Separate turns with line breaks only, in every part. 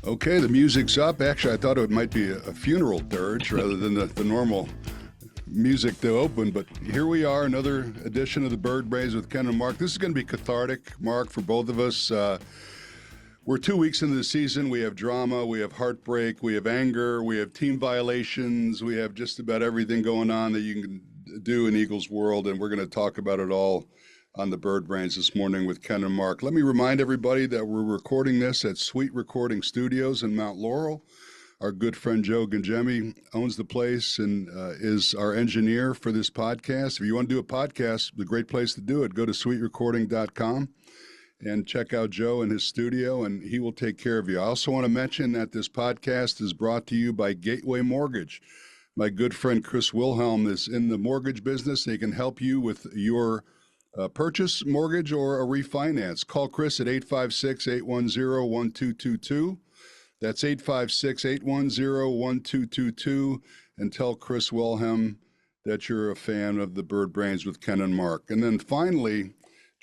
Okay, the music's up. Actually, I thought it might be a funeral dirge rather than the normal music to open, but here we are, another edition of the Bird Brains with Ken and Mark. This is going to be cathartic, Mark, for both of us. We're 2 weeks into the season. We have drama, we have heartbreak, we have anger, we have team violations, we have just about everything going on that you can do in Eagles world, and we're going to talk about it all on the Bird Brains this morning with Ken and Mark. Let me remind everybody that we're recording this at SuiteRecording Studios in Mount Laurel. Our good friend Joe Gangemi owns the place and is our engineer for this podcast. If you want to do a podcast, the great place to do it, go to SuiteRecording.com and check out Joe in his studio, and he will take care of you. I also want to mention that this podcast is brought to you by Gateway Mortgage. My good friend Chris Wilhelm is in the mortgage business. They can help you with your purchase mortgage or a refinance. Call Chris at 856-810-1222. That's 856-810-1222, and tell Chris Wilhelm that you're a fan of the Bird Brains with Ken and Mark. And then finally,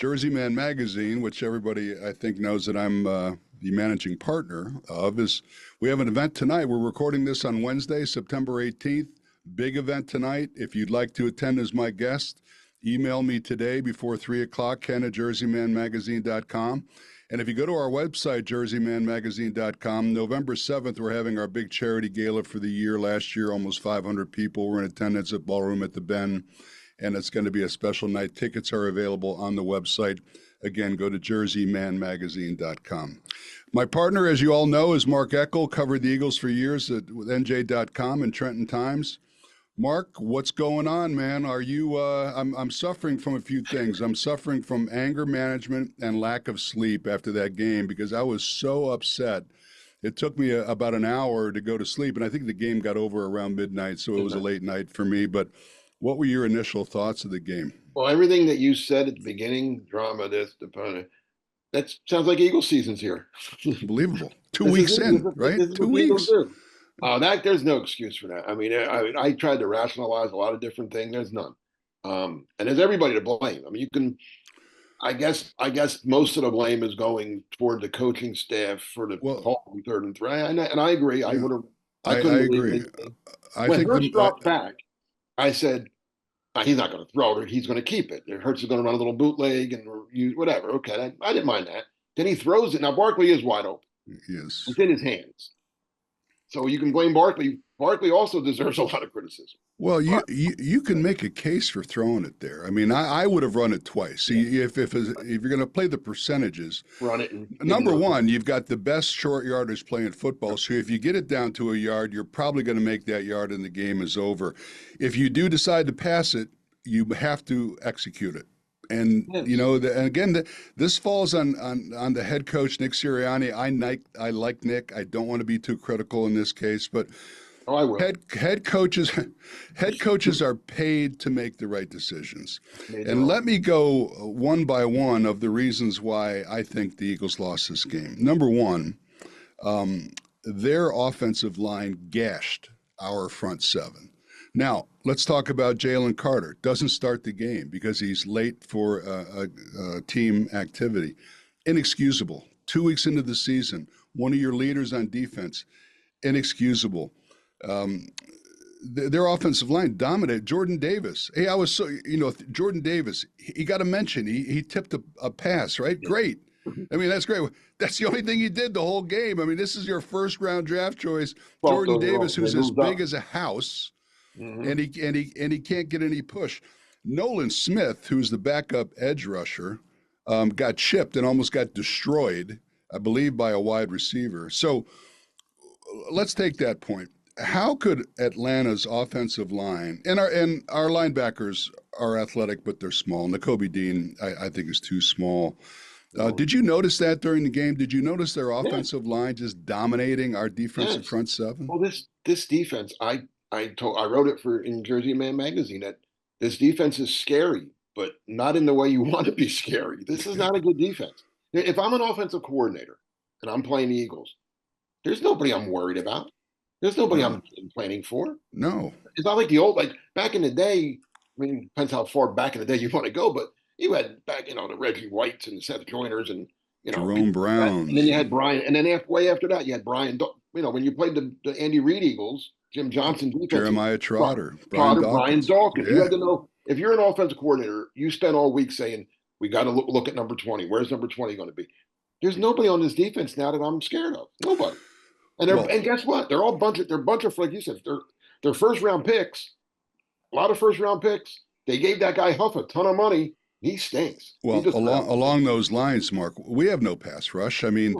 JerseyMan Magazine, which everybody I think knows that I'm the managing partner of, is we have an event tonight. We're recording this on Wednesday, September 18th. Big event tonight. If you'd like to attend as my guest, email me today before 3 o'clock, Ken at JerseyManMagazine.com. And if you go to our website, JerseyManMagazine.com, November 7th, we're having our big charity gala for the year. Last year, almost 500 people were in attendance at Ballroom at the Ben, and it's going to be a special night. Tickets are available on the website. Again, go to JerseyManMagazine.com. My partner, as you all know, is Mark Eckel, covered the Eagles for years with NJ.com and Trenton Times. Mark, what's going on, man? Are you, I'm suffering from a few things. I'm suffering from anger management and lack of sleep after that game because I was so upset. It took me about an hour to go to sleep, and I think the game got over around midnight, so it was a late night for me. But what were your initial thoughts of the game?
Well, everything that you said at the beginning, drama, this, the opponent, that sounds like Eagle season's here.
Unbelievable. 2 weeks in, right? 2 weeks.
There's no excuse for that. I mean, I tried to rationalize a lot of different things. There's none. And there's everybody to blame. I mean, you can, I guess most of the blame is going toward the coaching staff for the call from 3rd and 3. And I agree. Yeah, I agree. When Hurts dropped back, I said, he's not going to throw it. He's going to keep it. Hurts is going to run a little bootleg and use whatever. Okay, I didn't mind that. Then he throws it. Now Barkley is wide open.
Yes,
it's in his hands. So you can blame Barkley. Barkley also deserves a lot of criticism.
Well, you can make a case for throwing it there. I mean, I would have run it twice. Yeah. If you're going to play the percentages,
run it.
Number one, you've got the best short yarders playing football. So if you get it down to a yard, you're probably going to make that yard and the game is over. If you do decide to pass it, you have to execute it. And, you know, this falls on the head coach, Nick Sirianni. I like Nick. I don't want to be too critical in this case, but
I will.
Head coaches are paid to make the right decisions. And let me go one by one of the reasons why I think the Eagles lost this game. Number one, their offensive line gashed our front seven. Now, let's talk about Jalen Carter. Doesn't start the game because he's late for a team activity. Inexcusable. 2 weeks into the season, one of your leaders on defense, inexcusable. Their offensive line dominated. Jordan Davis. Hey, Jordan Davis, he got a mention. He tipped a pass, right? Great. I mean, that's great. That's the only thing he did the whole game. I mean, this is your first-round draft choice. Jordan Davis, who's as big as a house. Mm-hmm. And he can't get any push. Nolan Smith, who's the backup edge rusher, got chipped and almost got destroyed, I believe, by a wide receiver. So let's take that point. How could Atlanta's offensive line and our linebackers are athletic, but they're small. Nakobe Dean, I think, is too small. Did you notice that during the game? Did you notice their offensive line just dominating our defensive front seven?
Well, this defense, I wrote it in JerseyMan Magazine that this defense is scary, but not in the way you want to be scary. This is not a good defense. If I'm an offensive coordinator and I'm playing the Eagles, there's nobody I'm worried about. There's nobody I'm planning for.
No.
It's not like like back in the day. I mean, it depends how far back in the day you want to go, but you had back, the Reggie Whites and the Seth Joyners and
Jerome
And then
Browns.
you had Brian, and then way after that, you had Brian. When you played the Andy Reid Eagles, Jim Johnson defense,
Jeremiah Trotter. Brian
Trotter, Brian
Dawkins.
Dawkins. You
Yeah.
had to know if you're an offensive coordinator, you spend all week saying we got to look at number 20. Where's number 20 going to be? There's nobody on this defense now that I'm scared of. Nobody. And guess what? They're all they're a bunch of, like you said, they're first round picks. A lot of first round picks. They gave that guy Huff a ton of money. He stinks.
Well, along those lines, Mark, we have no pass rush. I mean,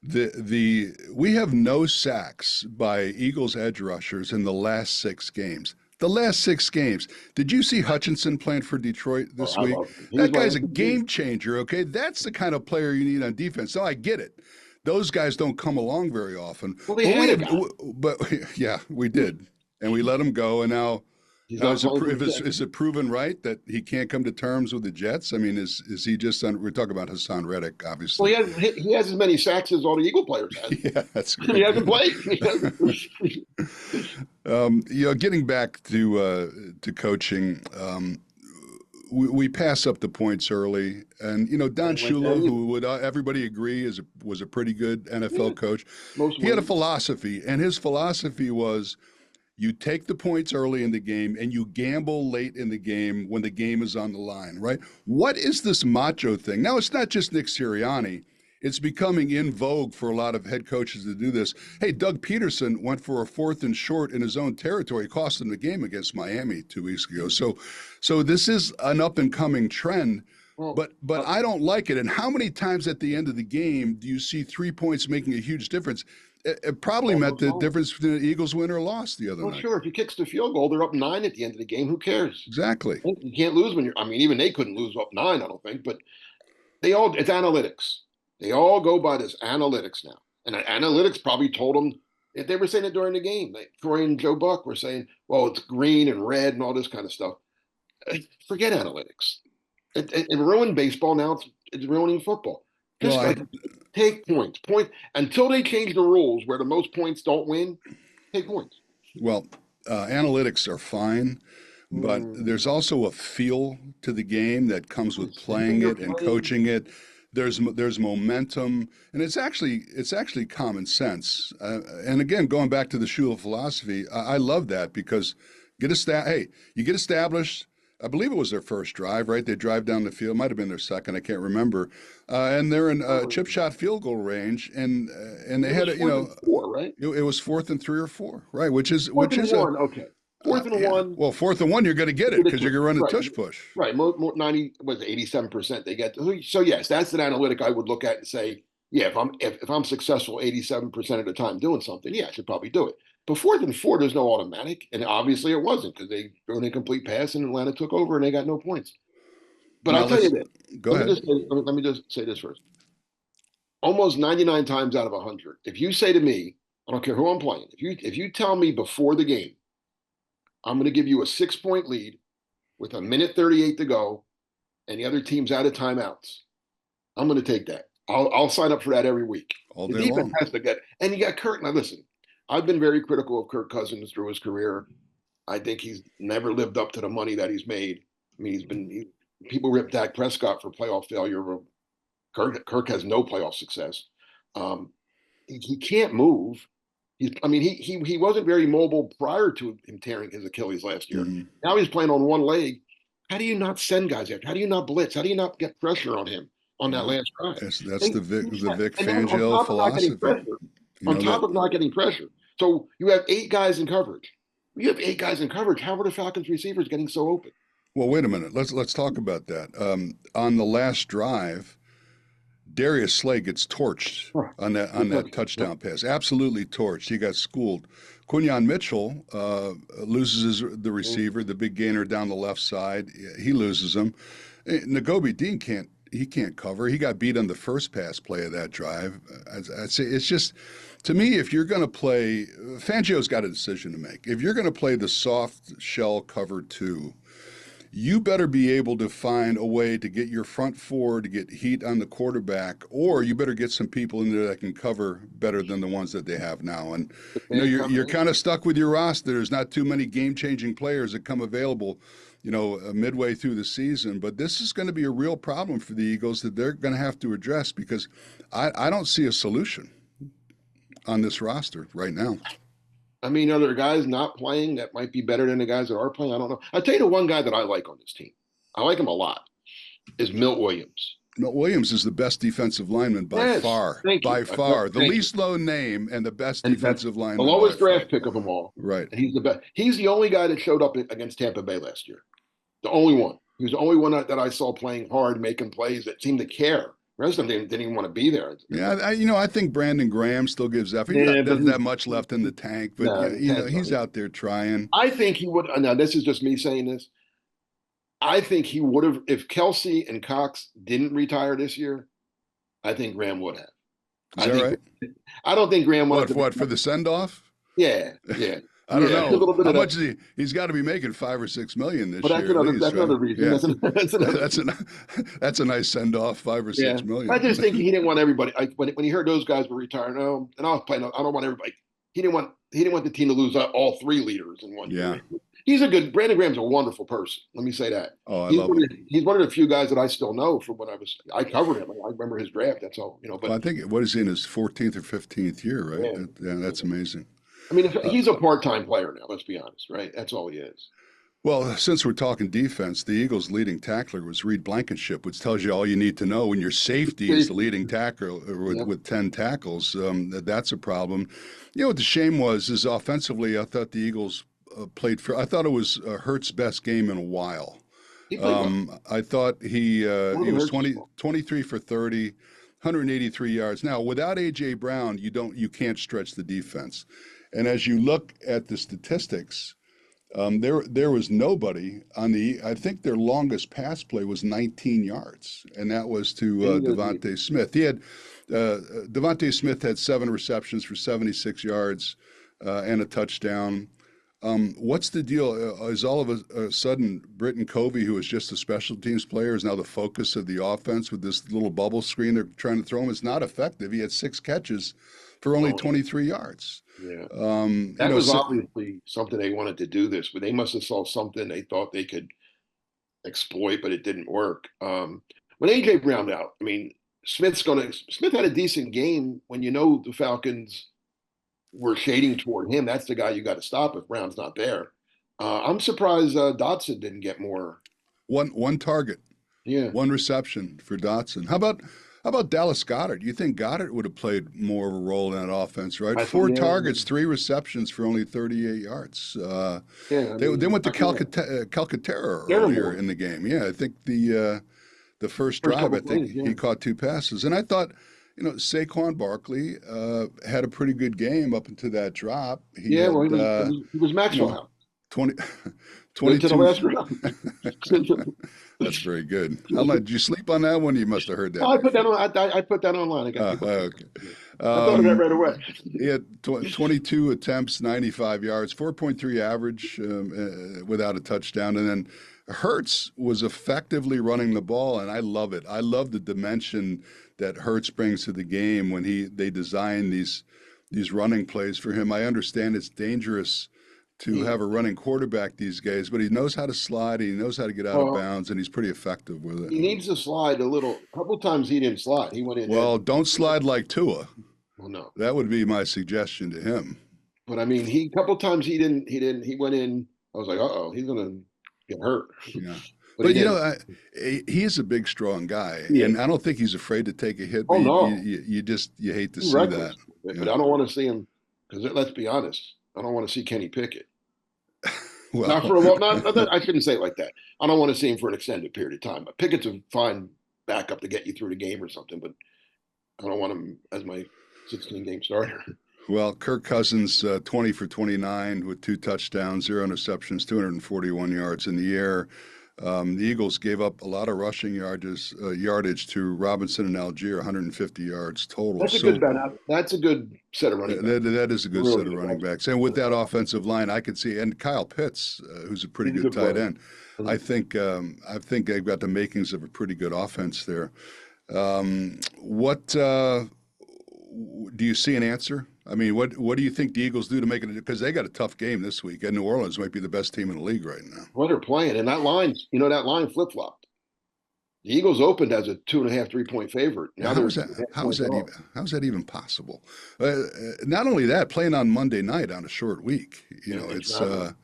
we have no sacks by Eagles edge rushers in the last 6 games. The last 6 games. Did you see Hutchinson playing for Detroit this week? That guy's a game changer, okay? That's the kind of player you need on defense. So I get it. Those guys don't come along very often.
Well,
but yeah, we did. And we let him go, and now is it proven right that he can't come to terms with the Jets? I mean, is he just we're talking about Hassan Reddick, obviously.
Well, he has as many sacks as all the Eagle players have.
Yeah, that's great.
He hasn't played.
Getting back to coaching, we pass up the points early, and Don Shula, who would everybody agree was a pretty good NFL coach. He had a philosophy, and his philosophy was, you take the points early in the game and you gamble late in the game when the game is on the line, right? What is this macho thing? Now, it's not just Nick Sirianni. It's becoming in vogue for a lot of head coaches to do this. Hey, Doug Peterson went for a 4th and short in his own territory, cost him the game against Miami 2 weeks ago. So this is an up-and-coming trend, but I don't like it. And how many times at the end of the game do you see 3 points making a huge difference? It probably meant the difference between the Eagles win or loss the other night.
Well, sure. If he kicks the field goal, they're up 9 at the end of the game. Who cares?
Exactly.
You can't lose when even they couldn't lose up 9, I don't think. But it's analytics. They all go by this analytics now. And analytics probably told them, if they were saying it during the game, like Troy and Joe Buck were saying, well, it's green and red and all this kind of stuff. Forget analytics. It ruined baseball. Now it's ruining football. Take points. Until they change the rules where the most points don't win, take points.
Well, analytics are fine, but there's also a feel to the game that comes with playing it and coaching it. There's momentum, and it's actually common sense. And again, going back to the Shula philosophy, I love that because you get established. I believe it was their first drive, right? They drive down the field. Might have been their second. I can't remember. And they're in chip shot field goal range, and they had it.
4, right?
It was 4th and 3 or 4, right? Which is
1. Okay. 4th and 1.
Well, 4th and 1, you're going to get it because you're going to run a tush push.
Right. 87% they get. So yes, that's an analytic I would look at and say, yeah, if I'm successful 87% of the time doing something, yeah, I should probably do it. But 4th and 4, there's no automatic, and obviously it wasn't because they threw an incomplete pass and Atlanta took over and they got no points. But I'll tell you this.
Go ahead.
Let me just say this first. Almost 99 times out of 100, if you say to me, I don't care who I'm playing, if you tell me before the game, I'm going to give you a 6-point lead with 1:38 to go, and the other team's out of timeouts, I'm going to take that. I'll sign up for that every week.
All day long.
And you got Kirk. Now listen, I've been very critical of Kirk Cousins through his career. I think he's never lived up to the money that he's made. I mean, people rip Dak Prescott for playoff failure. Kirk has no playoff success. He can't move. He wasn't very mobile prior to him tearing his Achilles last year. Mm-hmm. Now he's playing on one leg. How do you not send guys after? How do you not blitz? How do you not get pressure on him on that last drive?
That's the Vic Fangio philosophy.
On top of not getting pressure. So you have 8 guys in coverage. You have 8 guys in coverage. How are the Falcons receivers getting so open?
Well, wait a minute. Let's talk about that. On the last drive, Darius Slay gets torched on that touchdown pass. Absolutely torched. He got schooled. Quinyon Mitchell loses the receiver, the big gainer down the left side. He loses him. Nagobi Dean can't cover. He got beat on the first pass play of that drive. I'd say it's just, to me, if you're going to play, Fangio's got a decision to make. If you're going to play the soft shell cover 2, you better be able to find a way to get your front 4 to get heat on the quarterback, or you better get some people in there that can cover better than the ones that they have now. And you're kind of stuck with your roster. There's not too many game-changing players that come available midway through the season. But this is going to be a real problem for the Eagles that they're going to have to address, because I don't see a solution on this roster right now.
I mean, are there guys not playing that might be better than the guys that are playing? I don't know. I'll tell you the one guy that I like on this team. I like him a lot. Is Milt Williams.
Milt Williams is the best defensive lineman by far. By far. The least known name and the best defensive lineman.
The lowest draft pick of them all.
Right.
And he's the best. He's the only guy that showed up against Tampa Bay last year. The only one. He was the only one that I saw playing hard, making plays, that seemed to care. The rest of them didn't even want to be there.
Yeah, I think Brandon Graham still gives effort. He doesn't have much left in the tank, but he's out there trying.
I think he would. Now, this is just me saying this. I think he would have, if Kelsey and Cox didn't retire this year, I think Graham would have.
Is that right?
I don't think Graham would have.
What, for the send-off?
Yeah.
I don't know. How much is he's got to be making $5 or $6 million this year.
That's another reason.
Yeah. That's a nice send-off, $5 or $6 million.
I just think he didn't want everybody. When he heard those guys were retiring, and I was playing. I don't want everybody. He didn't want the team to lose all three leaders in one year. He's Brandon Graham's a wonderful person. Let me say that.
Oh, I love him.
He's one of the few guys that I still know from when I covered him. I remember his draft. That's all, But
well, I think, what is he, in his 14th or 15th year, right? Yeah, that's amazing.
I mean, he's a part-time player now, let's be honest, right? That's all he is.
Well, since we're talking defense, the Eagles' leading tackler was Reed Blankenship, which tells you all you need to know. When your safety is the leading tackler with 10 tackles, that's a problem. What the shame was is offensively, I thought the Eagles I thought it was Hurts' best game in a while. I thought he was 23 for 30, 183 yards. Now, without A.J. Brown, you can't stretch the defense. And as you look at the statistics, there was nobody on I think their longest pass play was 19 yards, and that was to Devontae Smith. Devontae Smith had 7 receptions for 76 yards and a touchdown. What's the deal? Is all of a sudden Britton Covey, who was just a special teams player, is now the focus of the offense with this little bubble screen they're trying to throw him? It's not effective. He had 6 catches for only 23 yards.
Yeah. That was obviously something they wanted to do this, but they must have saw something they thought they could exploit, but it didn't work. When A.J. Brown out, I mean, Smith had a decent game when the Falcons were shading toward him. That's the guy you got to stop if Brown's not there. I'm surprised Dotson didn't get more.
One target.
Yeah.
1 reception for Dotson. How about Dallas Goedert? You think Goedert would have played more of a role in that offense, right? 4 targets, 3 receptions for only 38 yards. They went to Calcaterra earlier in the game. Yeah, I think the first drive, I think he caught 2 passes. And I thought, Saquon Barkley had a pretty good game up until that drop. He
was Maxwell.
22.
To the last round.
That's very good. Did you sleep on that one? You must have heard that.
Oh, I put that online.
Okay.
I thought of that right away.
He had 22 attempts, 95 yards, 4.3 average without a touchdown. And then Hurts was effectively running the ball, and I love it. I love the dimension that Hurts brings to the game when they design these running plays for him. I understand it's dangerous to have a running quarterback these days, but he knows how to slide, he knows how to get out of bounds, and he's pretty effective with it.
He needs to slide a little. A couple times he didn't slide. He went in.
Well, don't slide like Tua.
Well, no.
That would be my suggestion to him.
But I mean, a couple times he didn't. He went in. I was like, he's gonna get hurt.
Yeah. But he is a big, strong guy, and I don't think he's afraid to take a hit.
Oh, no.
You hate to see that.
But I don't want to see him, because let's be honest, I don't want to see Kenny Pickett.
Well,
not for a while. I shouldn't say it like that. I don't want to see him for an extended period of time. But Pickett's a fine backup to get you through the game or something. But I don't want him as my 16-game starter.
Well, Kirk Cousins, 20 for 29 with 2 touchdowns, 0 interceptions, 241 yards in the air. The Eagles gave up a lot of rushing yardage to Robinson and Algier, 150 yards total.
That's a good set of running backs.
That is a good set of running backs. And with that offensive line, I could see, and Kyle Pitts, who's a pretty good tight end. I think they've got the makings of a pretty good offense there. Do you see an answer I mean, what do you think the Eagles do to make it? Because they got a tough game this week, and New Orleans might be the best team in the league right now.
Well, they're playing, and that line, that line flip flopped. The Eagles opened as a 2.5, 3-point favorite. Now
How
they're
is that? How is that even possible? Not only that, playing on Monday night on a short week. It's that.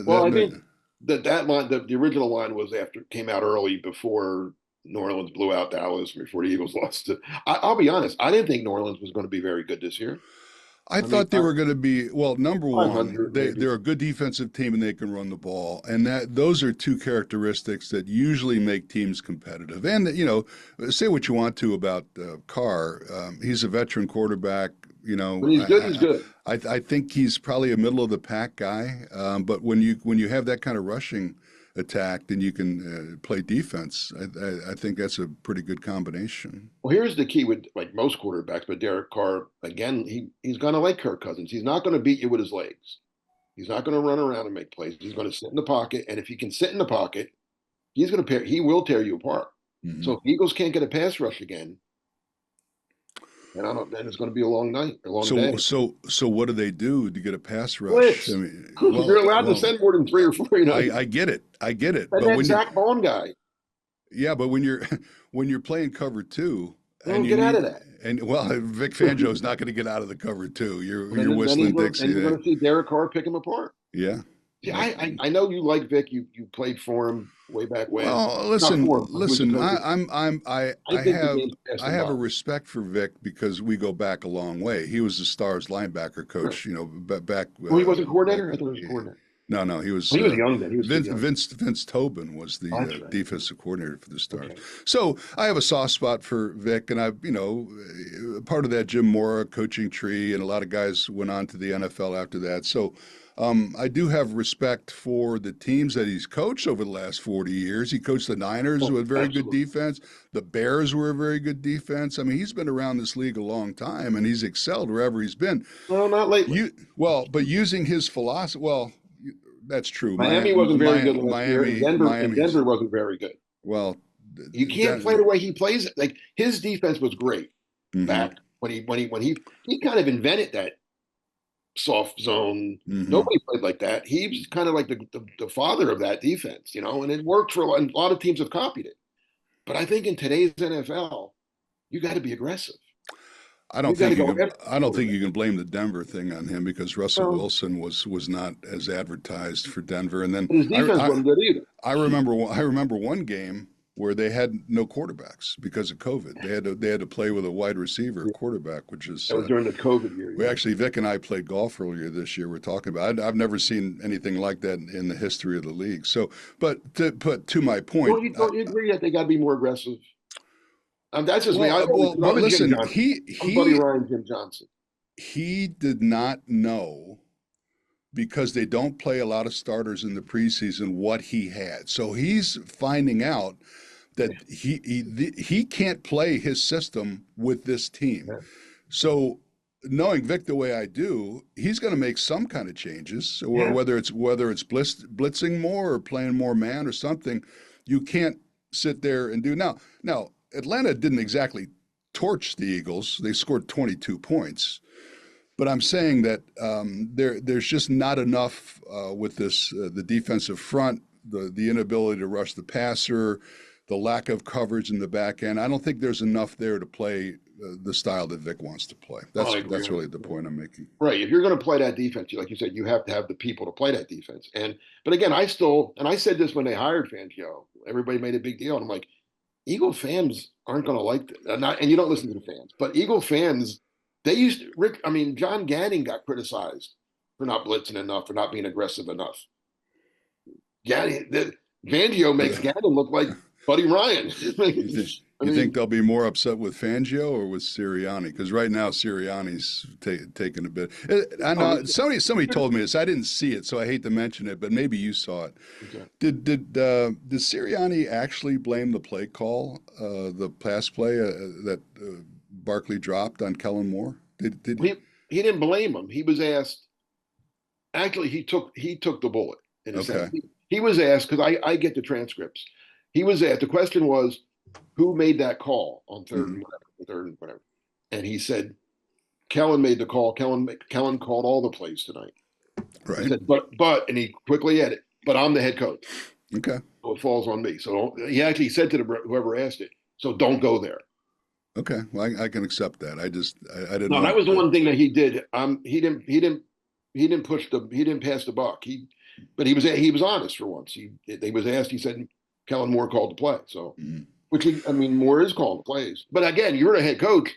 Well, I think that line, the original line was came out early before New Orleans blew out Dallas, before the Eagles lost to. I'll be honest, I didn't think New Orleans was going to be very good this year.
I thought they were going to be, well, number one,
500
they're a good defensive team and they can run the ball. And those are two characteristics that usually make teams competitive. And, say what you want to about Carr. He's a veteran quarterback.
When he's good, he's good.
I think he's probably a middle of the pack guy. But when you have that kind of rushing attack, then you can play defense. I think that's a pretty good combination.
Well, here's the key with like most quarterbacks, but Derek Carr, again, he's going to like Kirk Cousins. He's not going to beat you with his legs. He's not going to run around and make plays. He's going to sit in the pocket, and if he can sit in the pocket, he will tear you apart. Mm-hmm. So if Eagles can't get a pass rush again, then it's going to be a long night, a long day.
So what do they do to get a pass rush?
Blitz. I mean, you're allowed to send more than 3 or 4.
I get it.
And but that Zach Bone guy.
Yeah, but when you're playing cover 2,
and you get out of that.
And Vic Fangio's not going to get out of the cover 2. You're whistling Dixie.
And you're going to see Derek Carr pick him apart.
Yeah.
Yeah, I know you like Vic. You played for him way back when.
Well, listen. I have a respect for Vic because we go back a long way. He was the Stars linebacker coach. Right. Back.
Well, he wasn't coordinator. I thought he was coordinator.
No, he was.
He was young then. He was
Vince Tobin was the defensive coordinator for the Stars. Okay. So I have a soft spot for Vic, and part of that Jim Mora coaching tree, and a lot of guys went on to the NFL after that. So. I do have respect for the teams that he's coached over the last 40 years. He coached the Niners with very good defense. The Bears were a very good defense. I mean, he's been around this league a long time, and he's excelled wherever he's been.
Well, not lately.
But using his philosophy, that's true.
Miami wasn't very good last year. Denver wasn't very good.
Well,
you can't play the way he plays it. Like his defense was great back when he kind of invented that soft zone. Mm-hmm. Nobody played like that. He was kind of like the father of that defense, and it worked for a lot of teams have copied it. But I think in today's NFL, you got to be aggressive.
I don't think you can blame the Denver thing on him because Russell Wilson was not as advertised for Denver, and then
his defense wasn't good either.
I remember one game where they had no quarterbacks because of COVID. They had to play with a wide receiver quarterback, which is
that was during the COVID year.
We actually, Vic and I played golf earlier this year. We're talking about. I've never seen anything like that in the history of the league. So, but to my point,
don't you agree that they got to be more aggressive? That's just me.
But listen,
Buddy Ryan, Jim Johnson.
He did not know. Because they don't play a lot of starters in the preseason, what he had. So he's finding out that he can't play his system with this team. Yeah. So knowing Vic the way I do, he's going to make some kind of changes, whether it's blitzing more or playing more man or something. You can't sit there and do now. Atlanta didn't exactly torch the Eagles. They scored 22 points. But I'm saying that there's just not enough with the defensive front, the inability to rush the passer, the lack of coverage in the back end. I don't think there's enough there to play the style that Vic wants to play. That's really the point I'm making.
Right. If you're going to play that defense, like you said, you have to have the people to play that defense. But again, I said this when they hired Fangio. Everybody made a big deal. And I'm like, Eagle fans aren't going to like this. And you don't listen to the fans. But Eagle fans, John Gannon got criticized for not blitzing enough, for not being aggressive enough. Fangio makes Gannon look like Buddy Ryan.
You think they'll be more upset with Fangio or with Sirianni? Because right now Sirianni's taking a bit. I know somebody told me this. I didn't see it, so I hate to mention it, but maybe you saw it. Okay. Did Sirianni actually blame the play call, the pass play that Barkley dropped on Kellen Moore?
He didn't blame him. He was asked. Actually, he took the bullet in a sense. He was asked, because I get the transcripts. He was asked. The question was, who made that call on third and whatever? And he said, Kellen made the call. Kellen called all the plays tonight. He
Right.
said, and he quickly added, but I'm the head coach.
Okay.
So it falls on me. So he actually said to whoever asked it, so don't go there.
Okay. Well, I can accept that. I didn't
No, that
want
was the
to.
one thing that he did. He didn't pass the buck. But he was honest for once. He was asked. He said Kellen Moore called the play. So, Moore is calling the plays. But again, you're the head coach.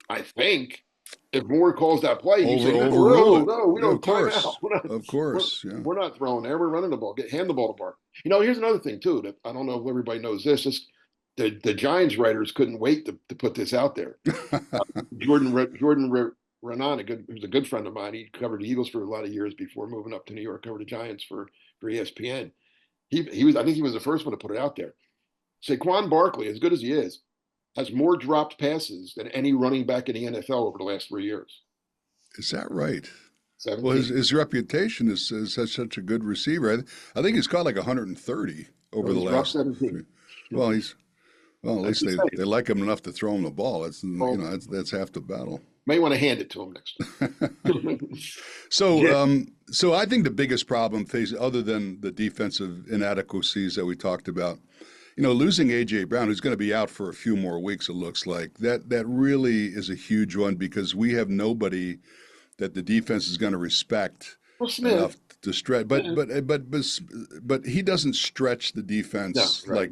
I think if Moore calls that play, you say,
overrule it.
no, we
Yeah,
don't
of course.
time out.
Of course. Yeah.
We're not throwing there. We're running the ball. Hand the ball to Barkley. Here's another thing too that I don't know if everybody knows this. The Giants writers couldn't wait to put this out there. Jordan Renan, who's a good friend of mine. He covered the Eagles for a lot of years before moving up to New York, covered the Giants for ESPN. I think he was the first one to put it out there. Saquon Barkley, as good as he is, has more dropped passes than any running back in the NFL over the last 3 years.
Is that right?
17.
Well, his reputation is such a good receiver. I think he's caught like 130 over the last.
17.
Well, at least they like him enough to throw him the ball. That's half the battle.
May want to hand it to him next time.
So I think the biggest problem other than the defensive inadequacies that we talked about, losing A.J. Brown, who's going to be out for a few more weeks, it looks like, that really is a huge one because we have nobody that the defense is going to respect enough to stretch. But he doesn't stretch the defense like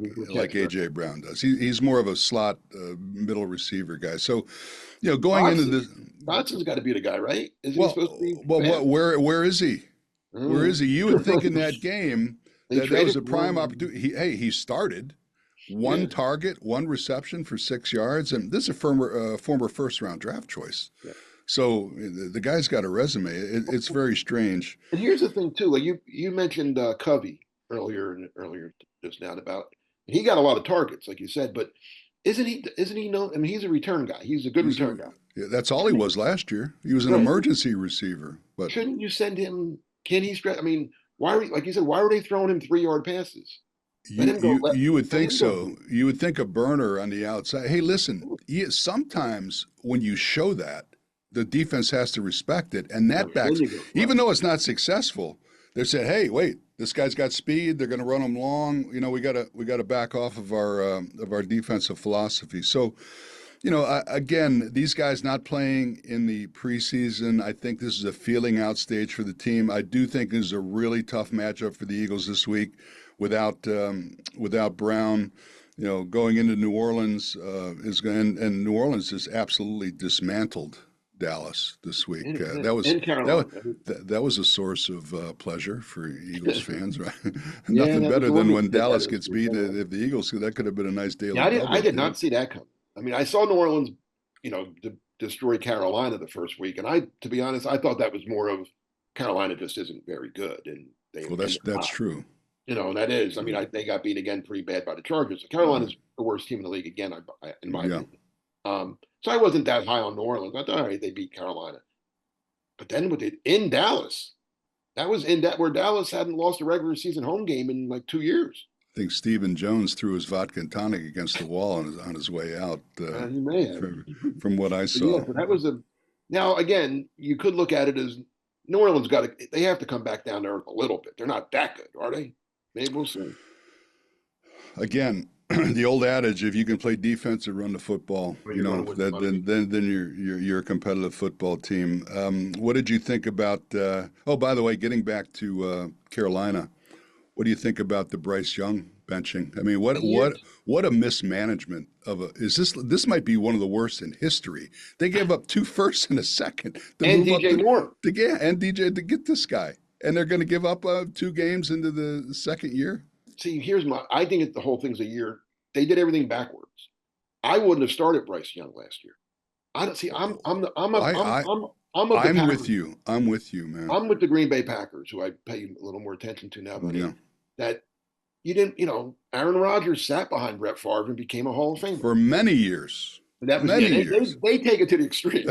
A.J. Brown does. He's more of a slot middle receiver guy. So, going into this,
Dotson's got to be the guy, right? Isn't he supposed to be?
Well, where is he? Where is he? You would think in that game that was a prime opportunity. He started one target, one reception for 6 yards, and this is a former first-round draft choice. Yeah. So the guy's got a resume. It's very strange.
And here's the thing too. Like you mentioned Covey earlier just now about he got a lot of targets, like you said, but isn't he known? I mean, he's a return guy. He's a good return guy.
Yeah, that's all he was last year. He was an emergency receiver. But
shouldn't you send him? Can he stretch? I mean, like you said, why were they throwing him 3-yard passes?
You would think so. You would think a burner on the outside. Hey, listen, sometimes when you show that, the defense has to respect it. And that backs, even though it's not successful, they said, hey, wait, this guy's got speed. They're going to run him long. We got to back off of our defensive philosophy. So, again, these guys not playing in the preseason, I think this is a feeling out stage for the team. I do think this is a really tough matchup for the Eagles this week without Brown. Going into New Orleans and New Orleans is absolutely dismantled Dallas this week. That was a source of pleasure for Eagles fans, right? Nothing better than when Dallas gets beat. If the Eagles, that could have been a nice daily.
I did not see that coming. I mean, I saw New Orleans, destroy Carolina the first week, and to be honest, I thought that was more of Carolina just isn't very good, and
that's true.
That is. I mean, they got beat again pretty bad by the Chargers. Carolina's the worst team in the league again, in my opinion. So I wasn't that high on New Orleans. I thought, all right, they beat Carolina. But then in Dallas, that was where Dallas hadn't lost a regular season home game in like 2 years.
I think Stephen Jones threw his vodka and tonic against the wall on his way out.
He may have.
From what I saw.
Yeah, that was now, again, you could look at it as New Orleans they have to come back down to earth a little bit. They're not that good, are they? Maybe we'll see.
Again, the old adage: if you can play defense and run the football, then you're a competitive football team. What did you think about? By the way, getting back to Carolina, what do you think about the Bryce Young benching? I mean, what a mismanagement is this? This might be one of the worst in history. They gave up 2 firsts and a second
and DJ Moore
to get this guy, and they're going to give up 2 games into the second year.
See, I think the whole thing's a year. They did everything backwards. I wouldn't have started Bryce Young last year. I'm
with you. I'm with you, man.
I'm with the Green Bay Packers, who I pay a little more attention to now. That you didn't, Aaron Rodgers sat behind Brett Favre and became a Hall of Famer
for many years.
Years. They take it to the extreme.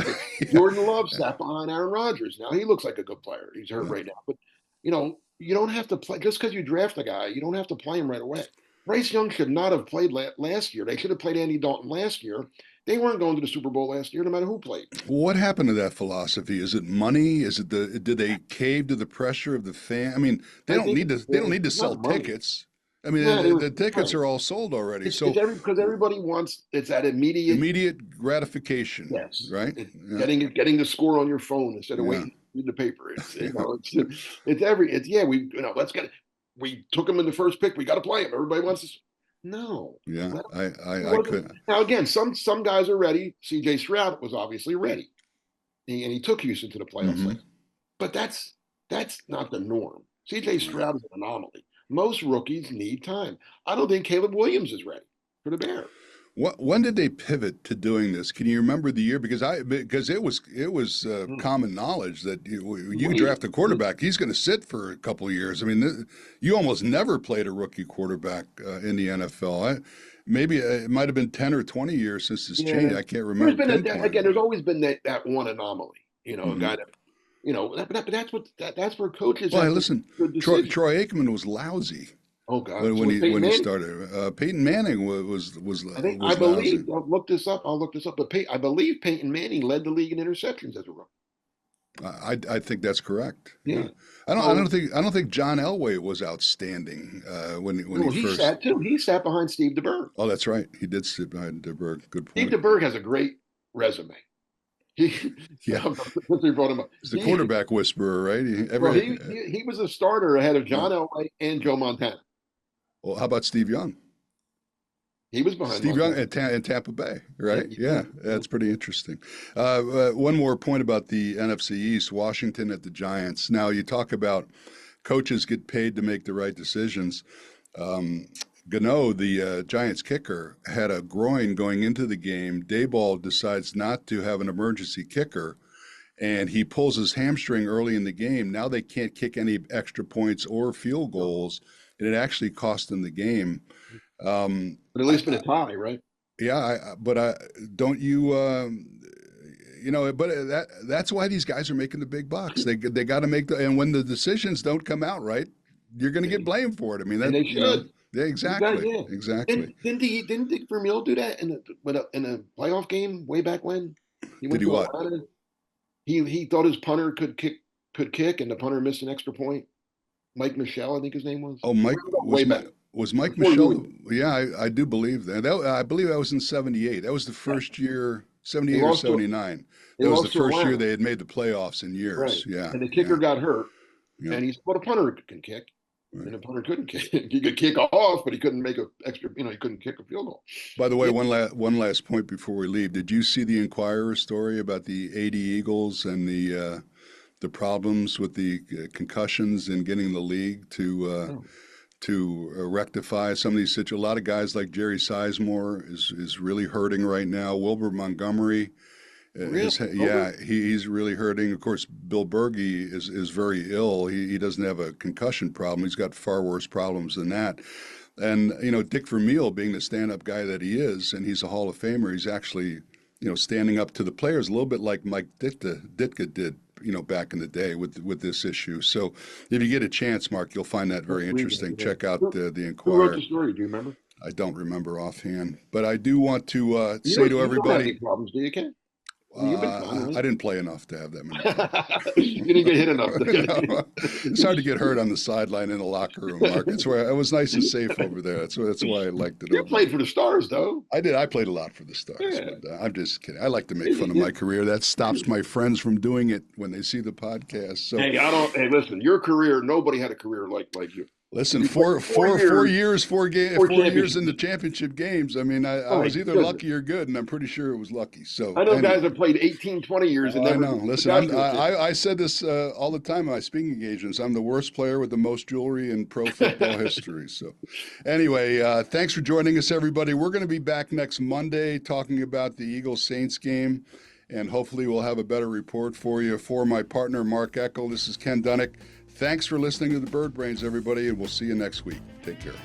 Jordan Love sat behind Aaron Rodgers. Now he looks like a good player. He's hurt right now, but you don't have to play just because you draft a guy. You don't have to play him right away. Bryce Young should not have played last year. They should have played Andy Dalton last year They weren't going to the Super Bowl last year, no matter who played.
What happened to that philosophy? Is it money? Is it did they cave to the pressure of the fan? I mean, they don't need to. They don't need to sell tickets. I mean,
Yeah,
the tickets are all sold already.
It's because everybody wants that immediate
gratification.
Yes,
right.
Getting the score on your phone instead of waiting to read the paper. Let's get it. We took him in the first pick. We got to play him. Everybody wants to. No.
Yeah, I couldn't.
Now again, some guys are ready. C.J. Stroud was obviously ready, and he took Houston to the playoffs. But that's not the norm. C.J. Stroud is an anomaly. Most rookies need time. I don't think Caleb Williams is ready for the Bears.
When did they pivot to doing this? Can you remember the year? Because it was common knowledge that you draft a quarterback, he's going to sit for a couple of years. I mean, you almost never played a rookie quarterback in the NFL. Maybe it might have been 10 or 20 years since this changed. I can't remember.
There's always been that one anomaly. A guy that. But that's where coaches.
Well, listen, Troy Aikman was lousy.
Oh God!
When he started, Peyton Manning was.
I believe. I'll look this up. But I believe Peyton Manning led the league in interceptions as a rookie.
I think that's correct.
Yeah.
I don't think John Elway was outstanding when he first.
Sat too. He sat behind Steve DeBerg.
Oh, that's right. He did sit behind DeBerg. Good point.
Steve DeBerg has a great resume.
He
brought him up.
He's the quarterback whisperer, right?
He was a starter ahead of John Elway and Joe Montana.
Well, how about Steve Young?
He was behind
Steve Young in Tampa Bay, right? Yeah, that's pretty interesting. One more point about the NFC East, Washington at the Giants. Now, you talk about coaches get paid to make the right decisions. Gano, the Giants kicker, had a groin going into the game. Daboll decides not to have an emergency kicker, and he pulls his hamstring early in the game. Now they can't kick any extra points or field goals. And it actually cost them the game.
But at least been a tie, right?
Yeah, don't you? But that's why these guys are making the big bucks. They got to make and when the decisions don't come out right, you're going to get blamed for it. I mean,
they should.
Yeah, exactly. Exactly.
Didn't Dick Vermeil do that in a playoff game way back when?
Did he what?
He thought his punter could kick, and the punter missed an extra point. Mike Michelle, I think his name was.
Oh, Mike was Mike Michelle. Yeah, I do believe that. I believe that was in '78. That was the first year, '78 or '79. That was the first year they had made the playoffs in years.
Right.
Yeah.
And the kicker got hurt, and he said, "Well, a punter can kick." Right. And the punter couldn't kick. He could kick off, but he couldn't make he couldn't kick a field goal.
By the way, one last point before we leave. Did you see the Inquirer story about the 80 Eagles and the problems with the concussions and getting the league to rectify some of these situations? A lot of guys like Jerry Sizemore is really hurting right now. Wilbur Montgomery. He's really hurting. Of course, Bill Bergey is very ill. He doesn't have a concussion problem. He's got far worse problems than that. And, Dick Vermeil, being the stand-up guy that he is, and he's a Hall of Famer, he's actually, standing up to the players a little bit like Mike Ditka did, back in the day with this issue. So if you get a chance, Mark, you'll find that very interesting. Check out the Inquirer.
Who wrote the story? Do you remember?
I don't remember offhand, but I do want to say to everybody. You don't have
any problems, do you, Ken?
I didn't play enough to have that many.
You didn't get hit enough.
It's hard to get hurt on the sideline in the locker room, Mark. It's where it was nice and safe over there. That's why I liked it.
You played for the Stars, though.
I did. I played a lot for the Stars. Yeah. But, I'm just kidding. I like to make fun of my career. That stops my friends from doing it when they see the podcast. So
Hey, listen. Your career. Nobody had a career like you.
Listen, four years in the championship games. I mean, I was either lucky or good, and I'm pretty sure it was lucky. So
I know guys that played 18, 20 years. And
I know. Listen, I said this all the time in my speaking engagements. I'm the worst player with the most jewelry in pro football history. So anyway, thanks for joining us, everybody. We're going to be back next Monday talking about the Eagles-Saints game, and hopefully we'll have a better report for you. For my partner, Mark Eckel, this is Ken Dunek. Thanks for listening to the Bird Brains, everybody, and we'll see you next week. Take care.